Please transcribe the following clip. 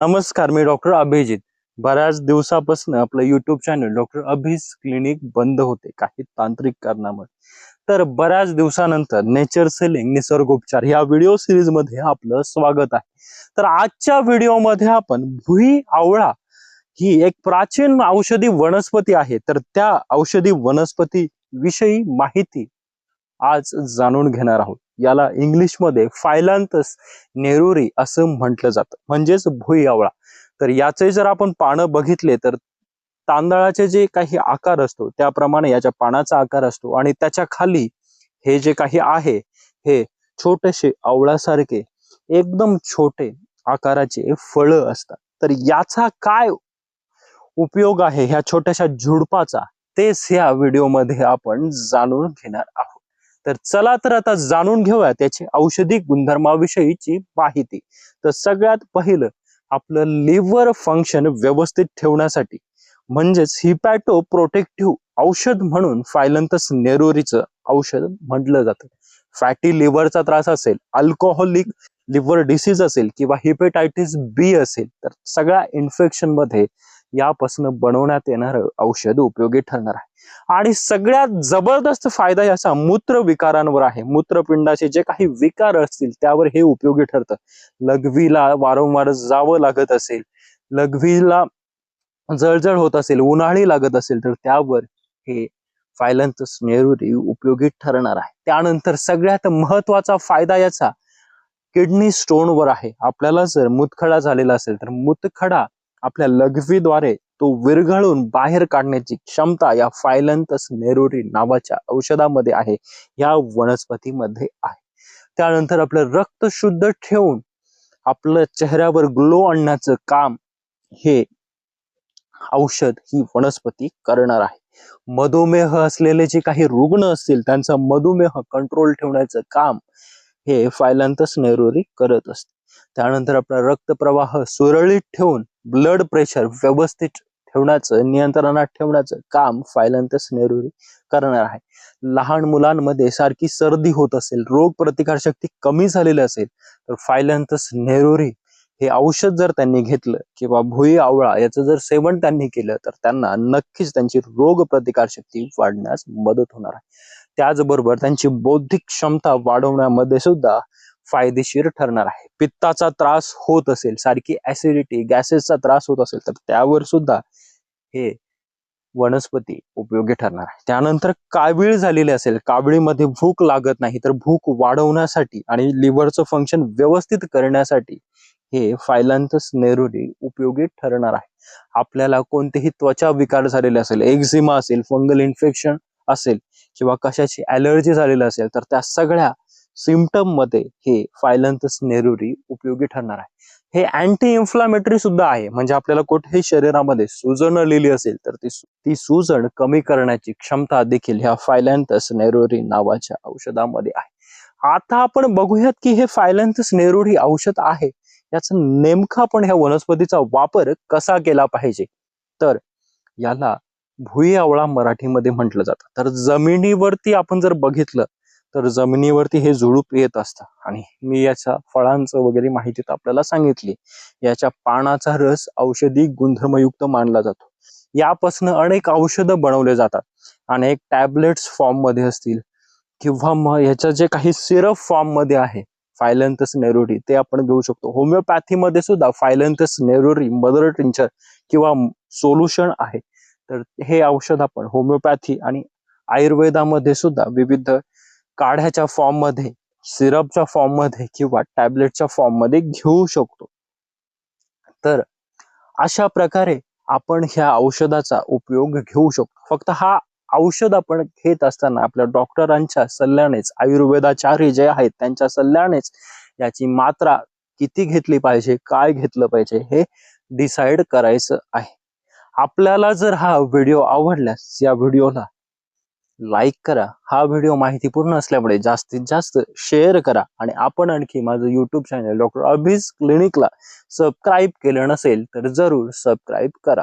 नमस्कार, मी डॉक्टर अभिजित. बऱ्याच दिवसापासून आपलं YouTube चॅनल डॉक्टर अभिज क्लिनिक बंद होते काही तांत्रिक कारणामुळे. तर बऱ्याच दिवसानंतर नेचर सेलिंग निसर्गोपचार या व्हिडिओ सिरीज मध्ये आपलं स्वागत आहे. तर आजच्या व्हिडिओमध्ये आपण भुई आवळा ही एक प्राचीन औषधी वनस्पती आहे. तर त्या औषधी वनस्पती विषयी माहिती आज जाणून घेणार आहोत. याला इंग्लिश मध्ये फायलांथस नेरुरी असं म्हटलं जातं, म्हणजेच भुई आवळा. तर याचे जर आपण पानं बघितले तर तांदळाचे जे काही आकार असतो त्याप्रमाणे याच्या पानाचा आकार असतो आणि त्याच्या खाली हे जे काही आहे हे छोटेसे आवळासारखे एकदम छोटे आकाराचे फळं असतात. तर याचा काय उपयोग आहे ह्या छोट्याशा झुडपाचा, तेच ह्या व्हिडिओमध्ये आपण जाणून घेणार आहोत. तर चला तर आता जाणून घेऊया त्याची औषधी गुणधर्माविषयीची माहिती. तर सगळ्यात पहिलं आपलं लिव्हर फंक्शन व्यवस्थित ठेवण्यासाठी म्हणजेच हिपॅटो प्रोटेक्टिव्ह औषध म्हणून फायलंथस नेरुरीचं औषध म्हटलं जातं. फॅटी लिव्हरचा त्रास असेल, अल्कोहोलिक लिव्हर डिसीज असेल किंवा हिपेटायटिस बी असेल तर सगळ्या इन्फेक्शन मध्ये यापासून बनवण्यात येणारं औषध उपयोगी ठरणार आहे. आणि सगळ्यात जबरदस्त फायदा याचा मूत्र विकारांवर आहे. मूत्रपिंडाचे जे काही विकार असतील त्यावर हे उपयोगी ठरतं. लघवीला वारंवार जावं लागत असेल, लघवीला जळजळ होत असेल, उन्हाळी लागत असेल तर त्यावर हे फायलंथस नेरुरी उपयोगी ठरणार आहे. त्यानंतर सगळ्यात महत्वाचा फायदा याचा किडनी स्टोन वर आहे. आपल्याला जर मूतखडा झालेला असेल तर मूतखडा आपल्या लघवीद्वारे तो विरघळून बाहेर काढण्याची क्षमता या फायलंथस नेरुरी नावाच्या औषधामध्ये आहे, या वनस्पतीमध्ये आहे. त्यानंतर आपलं रक्त शुद्ध ठेवून आपलं चेहऱ्यावर ग्लो आणण्याचं काम हे औषध ही वनस्पती करणार आहे. मधुमेह असलेले जे काही रुग्ण असतील त्यांचा मधुमेह कंट्रोल ठेवण्याचं काम हे फायलंथस नेरुरी करत असते. त्यानंतर आपला रक्तप्रवाह सुरळीत ठेवून ब्लड प्रेशर व्यवस्थित ठेवण्याचं, नियंत्रणात ठेवण्याचं काम फायलंथस नेरुरी करणार आहे. लहान मुलांमध्ये सारखी सर्दी होत असेल, रोग प्रतिकार शक्ती कमी झालेली असेल तर फायलंथस नेरुरी हे औषध जर त्यांनी घेतलं किंवा भुई आवळा याचं जर सेवन त्यांनी केलं तर त्यांना नक्कीच त्यांची रोग प्रतिकार शक्ती वाढण्यास मदत होणार आहे. त्याचबरोबर त्यांची बौद्धिक क्षमता वाढवण्यामध्ये सुद्धा फायदेशीर ठरणार आहे. पित्ताचा त्रास होत असेल, सारखी ऍसिडिटी गॅसेसचा त्रास होत असेल तर त्यावर सुद्धा हे वनस्पती उपयोगी ठरणार आहे. त्यानंतर कावीळ झालेली असेल, काविळीमध्ये भूक लागत नाही तर भूक वाढवण्यासाठी आणि लिव्हरचं फंक्शन व्यवस्थित करण्यासाठी हे फायलंथस नेरुरी उपयोगी ठरणार आहे. आपल्याला कोणतेही त्वचा विकार झालेले असेल, एक्झिमा असेल, फंगल इन्फेक्शन असेल किंवा कशाची ॲलर्जी झालेली असेल तर त्या सगळ्या सिम्पटम मध्ये हे फायलंथस नेरुरी उपयोगी ठरणार आहे. हे अँटी इन्फ्लामेटरी सुद्धा आहे, म्हणजे आपल्याला कुठेही शरीरामध्ये सूजन आलेली असेल तर ती सूजन कमी करण्याची क्षमता देखील ह्या फायलंथस नेरुरी नावाच्या औषधामध्ये आहे. आता आपण बघूयात की हे फायलंथस नेरुरी औषध आहे याचा नेमका पण ह्या वनस्पतीचा वापर कसा केला पाहिजे. तर याला भुई आवळा मराठीमध्ये म्हटलं जातं. तर जमिनीवरती आपण जर बघितलं तर जमिनीवरती हे झुडूप येत असतं आणि मी याच्या फळांचं वगैरे माहिती तर आपल्याला सांगितली. याच्या पानाचा रस औषधी गुणधर्मयुक्त मानला जातो. यापासून अनेक औषधं बनवले जातात. अनेक टॅबलेट्स फॉर्म मध्ये असतील किंवा मग याच्या जे काही सिरप फॉर्म मध्ये आहे फायलंथस नेरुरी ते आपण घेऊ शकतो. होमिओपॅथी मध्ये सुद्धा फायलंथस नेरुरी मदर टिंचर किंवा सोल्युशन आहे. तर हे औषध आपण होमिओपॅथी आणि आयुर्वेदामध्ये सुद्धा विविध काढ्याच्या फॉर्म मध्ये, सिरपच्या फॉर्म मध्ये किंवा टॅबलेटच्या फॉर्म मध्ये घेऊ शकतो. तर अशा प्रकारे आपण ह्या औषधाचा उपयोग घेऊ शकतो. फक्त हा औषध आपण घेत असताना आपल्या डॉक्टरांच्या सल्ल्यानेच, आयुर्वेदाचार्य जे आहेत त्यांच्या सल्ल्यानेच याची मात्रा किती घेतली पाहिजे, काय घेतलं पाहिजे हे डिसाइड करायचं आहे. आपल्याला जर हा व्हिडिओ आवडल्यास या व्हिडिओला लाईक करा. हा व्हिडिओ माहितीपूर्ण असल्यामुळे जास्तीत जास्त शेअर करा आणि आपण आणखी माझं YouTube चॅनल डॉक्टर अभिज क्लिनिकला सबस्क्राईब केलं नसेल तर जरूर सबस्क्राईब करा.